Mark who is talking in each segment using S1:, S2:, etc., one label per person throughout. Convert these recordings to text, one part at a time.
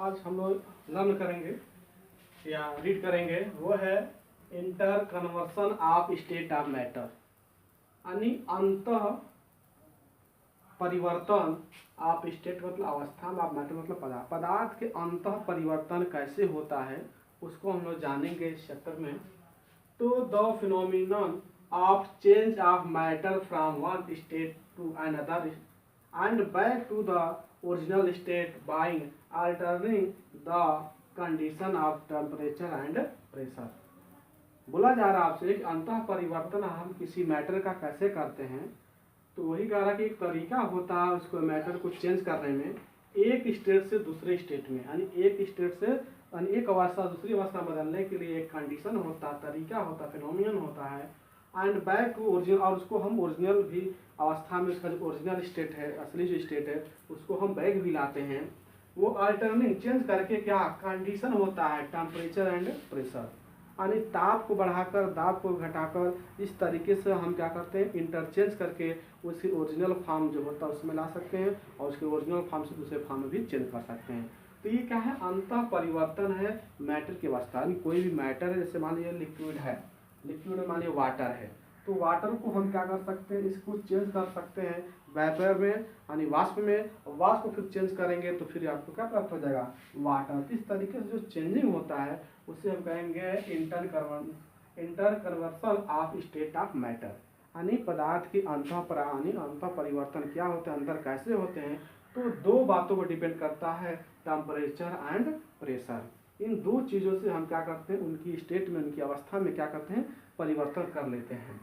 S1: आज हम लोग लर्न करेंगे या रीड करेंगे वो है inter conversion of state of matter, यानी अंतः परिवर्तन ऑफ स्टेट मतलब अवस्था में, ऑफ मैटर मतलब पदार्थ के अंतः परिवर्तन कैसे होता है उसको हम लोग जानेंगे इस चैप्टर में। तो the phenomenon of change of matter from one state to another and back to the original state by altering the condition of temperature and pressure. बोला जा रहा है आपसे कि अंतः परिवर्तन हम किसी मैटर का कैसे करते हैं, तो वही कह रहा कि एक तरीका होता है उसको मैटर को चेंज करने में, एक स्टेट से दूसरे स्टेट में, यानी एक स्टेट से यानी एक अवस्था दूसरी अवस्था बदलने के लिए एक कंडीशन होता, तरीका होता, फिनोमिनन होता है। एंड बैक टू ओरिजिनल, और उसको हम ओरिजिनल भी अवस्था में, उसका जो ओरिजिनल स्टेट है, असली जो स्टेट है उसको हम बैक भी लाते हैं। वो अल्टरनिंग चेंज करके क्या कंडीशन होता है, टेम्परेचर एंड प्रेशर, यानी ताप को बढ़ाकर दाब को घटाकर इस तरीके से हम क्या करते हैं, इंटरचेंज करके उसकी ओरिजिनल फॉर्म जो होता है उसमें ला सकते हैं और उसके ओरिजिनल फॉर्म से दूसरे फॉर्म में भी चेंज कर सकते हैं। तो ये क्या है, अंतः परिवर्तन है मैटर की अवस्था, यानी कोई भी मैटर है, जैसे मान लीजिए लिक्विड है, लिक्विड में मान लीजिए वाटर है, तो वाटर को हम क्या कर सकते हैं, इसको चेंज कर सकते हैं वेपर में, यानी वाष्प में, और वाष्प को फिर चेंज करेंगे तो फिर आपको क्या प्राप्त हो जाएगा, वाटर। इस तरीके से जो चेंजिंग होता है उसे हम कहेंगे inter conversion of state of matter, यानी पदार्थ की अंतः परिवर्तन क्या होते हैं, अंदर कैसे होते हैं। तो दो बातों पर डिपेंड करता है, टेम्परेचर एंड प्रेशर। इन दो चीज़ों से हम क्या करते हैं, उनकी स्टेट में, उनकी अवस्था में क्या करते हैं, परिवर्तन कर लेते हैं।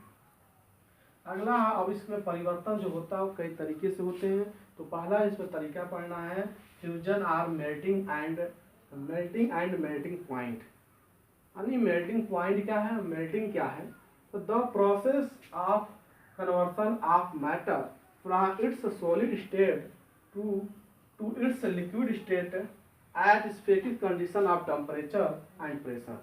S1: अगला, अब इसमें परिवर्तन जो होता है वो कई तरीके से होते हैं। तो पहला इसमें तरीका पढ़ना है फ्यूजन और मेल्टिंग एंड मेल्टिंग पॉइंट। यानी मेल्टिंग पॉइंट क्या है, मेल्टिंग क्या है, तो the process of conversion of matter from its solid state to its liquid state at specific condition of temperature and pressure.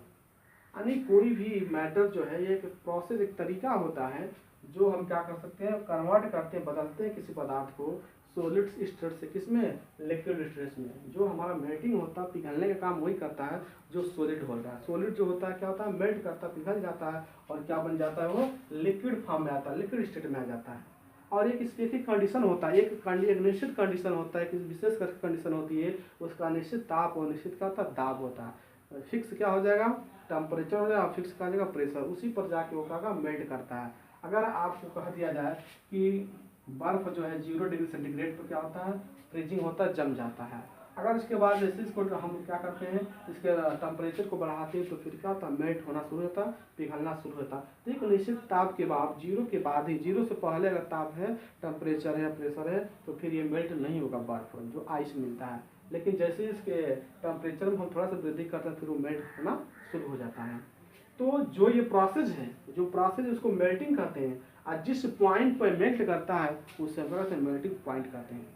S1: यानी कोई भी मैटर जो है, ये एक प्रोसेस, एक तरीका होता है जो हम क्या कर सकते हैं, कन्वर्ट करते हैं, बदलते हैं किसी पदार्थ को सॉलिड स्टेट से किसमें, लिक्विड स्टेट में। जो हमारा मेल्टिंग होता है, पिघलने का काम वही करता है जो सॉलिड होता है। सॉलिड जो होता है क्या होता है, मेल्ट करता है, पिघल जाता है और क्या बन जाता है, वो लिक्विड फॉर्म में आता है, लिक्विड स्टेट में आ जाता है। और एक स्पेसिफिक कंडीशन होता है, एक निश्चित कंडीशन होता है, किसी विशेष कंडीशन होती है, उसका निश्चित ताप और निश्चित का दाब होता है। फिक्स क्या हो जाएगा, टेम्परेचर हो जाएगा, फिक्स का जाएगा प्रेशर, उसी पर जाके वो क्या मेल्ट करता है। अगर आपको कह दिया जाए कि बर्फ जो है 0 डिग्री सेंटीग्रेड पर क्या होता है, फ्रीजिंग होता है, जम जाता है। अगर इसके बाद जैसे इसको हम क्या करते हैं, इसके टेम्परेचर को बढ़ाते हैं तो फिर क्या होता है, मेल्ट होना शुरू होता है, पिघलना शुरू होता है। तो एक निश्चित ताप के बाद, 0 के बाद ही, 0 से पहले अगर ताप है, टेम्परेचर है, प्रेशर है, तो फिर ये मेल्ट नहीं होगा बर्फ, जो आइस मिलता है। लेकिन जैसे इसके टेम्परेचर में हम थोड़ा सा वृद्धि करते हैं फिर वो मेल्ट होना शुरू हो जाता है। तो जो ये प्रोसेस है, जो प्रोसेस उसको मेल्टिंग कहते हैं, और जिस पॉइंट पर मेल्ट करता है उसे हम कहते हैं मेल्टिंग पॉइंट कहते हैं।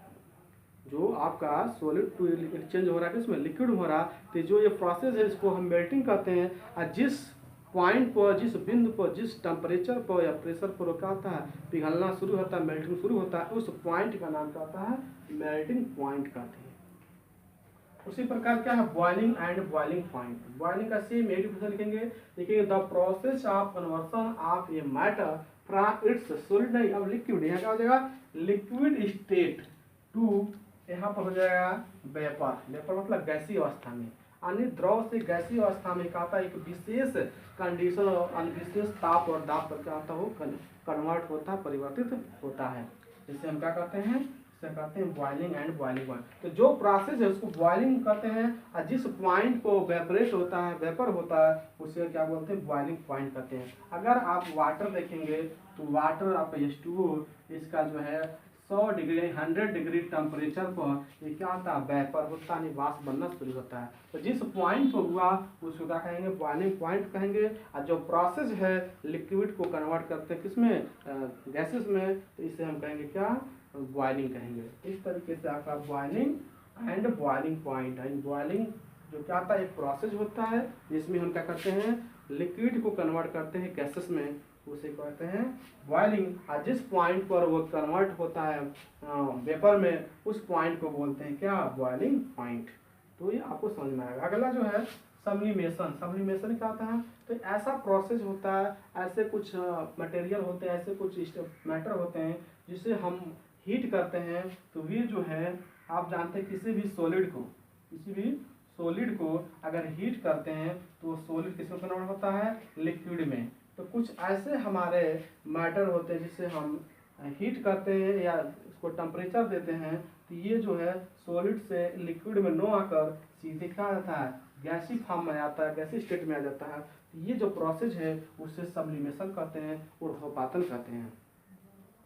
S1: जो आपका सॉलिड टू एक्सचेंज हो रहा है, इसमें लिक्विड हो रहा है, तो जो ये प्रोसेस है इसको हम मेल्टिंग कहते हैं। और जिस पॉइंट पर, जिस बिंदु पर, जिस टेम्परेचर पर या प्रेशर पर क्या होता है, पिघलना शुरू होता है, मेल्टिंग शुरू होता है, उस पॉइंट का नाम क्या होता है, मेल्टिंग पॉइंट कहते हैं। उसी प्रकार क्या है, boiling and boiling point. Boiling का सेम यही डिफिनेशन लिखेंगे, देखिए the process of conversion of a matter from its solid, नहीं अब लिक्विड, यहाँ क्या हो जाएगा, लिक्विड स्टेट टू, यहाँ पर हो जाएगा वेपर। वेपर मतलब गैसीय अवस्था में, यानी द्रव से गैसीय अवस्था में क्या होता है, एक विशेष कंडीशन और विशेष ताप और दाब पर क्या होता है, वो कन्वर्ट होता है, परिवर्तित होता है। जिसे हम क्या कहते हैं, इसे कहते हैं बॉइलिंग एंड बॉइलिंग पॉइंट। तो जो प्रोसेस है उसको बॉइलिंग कहते हैं, और जिस पॉइंट को वेपरेट होता है, वेपर होता है, उसे क्या बोलते हैं, बॉइलिंग पॉइंट कहते हैं। अगर आप वाटर देखेंगे तो वाटर आपका H2O, इसका जो है 100 डिग्री 100 डिग्री टेम्परेचर पर ये क्या होता है, वेपर होता है, वाष्प बनना शुरू होता है। तो जिस पॉइंट पर हुआ उसको क्या कहेंगे, बॉइलिंग पॉइंट कहेंगे। और जो प्रोसेस है लिक्विड को कन्वर्ट करते हैं किसमें, गैसेस में, तो इसे हम कहेंगे क्या, बॉइलिंग कहेंगे। इस तरीके से आपका boiling and boiling point. And boiling जो क्या होता है, एक प्रोसेस होता है जिसमें हम क्या करते हैं, लिक्विड को कन्वर्ट करते हैं गैसेस में, उसे कहते हैं बॉइलिंग। और जिस पॉइंट पर वो कन्वर्ट होता है वेपर में, उस पॉइंट को बोलते हैं क्या, बॉइलिंग पॉइंट। तो ये आपको समझ में आएगा। अगला जो है सब्लिमेशन। सब्लिमेशन क्या होता है? तो ऐसा प्रोसेस होता है, ऐसे कुछ मटेरियल होते हैं, ऐसे कुछ मैटर होते हैं जिसे हम हीट करते हैं, तो ये जो है आप जानते हैं किसी भी सॉलिड को अगर हीट करते हैं तो सॉलिड किस में कन्वर्ट होता है? लिक्विड में। तो कुछ ऐसे हमारे मैटर होते हैं जिसे हम हीट करते हैं या इसको टेम्परेचर देते हैं, तो ये जो है सॉलिड से लिक्विड में न आकर सीधे क्या आता है? गैसी फॉर्म में आता है, गैसी स्टेट में आ जाता है। तो ये जो प्रोसेस है उससे सब्लिमेशन कहते हैं, ऊर्ध्वपातन कहते हैं।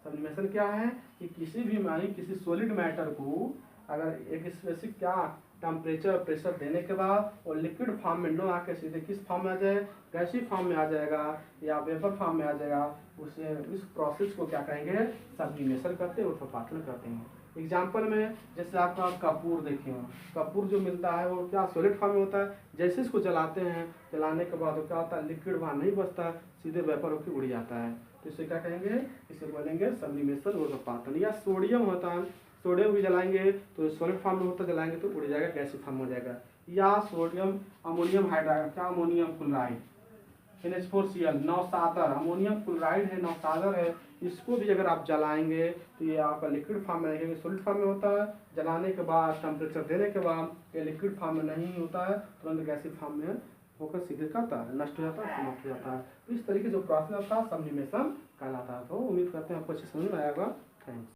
S1: सब्लिमेशन क्या है कि किसी सॉलिड मैटर को अगर एक स्पेसिफिक क्या टेम्परेचर प्रेशर देने के बाद और लिक्विड फॉर्म में न आके सीधे किस फॉर्म में आ जाए? गैसीय फॉर्म में आ जाएगा या वेपर फॉर्म में आ जाएगा, उसे इस प्रोसेस को क्या कहेंगे? सब्लिमेशन करते हैं, ऊर्ध्वपातन करते हैं। एग्जाम्पल में जैसे आपका कपूर देखिए, कपूर जो मिलता है वो क्या सॉलिड फॉर्म में होता है। जैसे इसको जलाते हैं, जलाने के बाद वो क्या होता है? लिक्विड वहाँ नहीं बचता, सीधे वेपर होकर उड़ जाता है। तो इसे क्या कहेंगे? इसे बोलेंगे सब्लिमेशन ऊर्ध्वपातन। या सोडियम होता है, सोडियम भी जलाएंगे तो सॉलिड फॉर्म में होता, जलाएंगे तो उड़ जाएगा, गैसीय फॉर्म हो जाएगा। या सोडियम अमोनियम हाइड्राइड, क्या अमोनियम क्लोराइड NH4Cl, नौसादर अमोनियम क्लोराइड है, नौसादर है, इसको भी अगर आप जलाएंगे तो ये आपका लिक्विड फॉर्म में रहेगा, सॉलिड फॉर्म में होता है। जलाने के बाद टेम्परेचर देने के बाद ये लिक्विड फॉर्म में नहीं होता है, तुरंत गैसीय फॉर्म में होकर सीधे करता है, नष्ट हो जाता है, समाप्त हो जाता है। तो इस तरीके से प्रोसेस होता है, सब्लिमेशन कहलाता है। तो उम्मीद करते हैं आपको अच्छे समझ में आएगा। थैंक्स।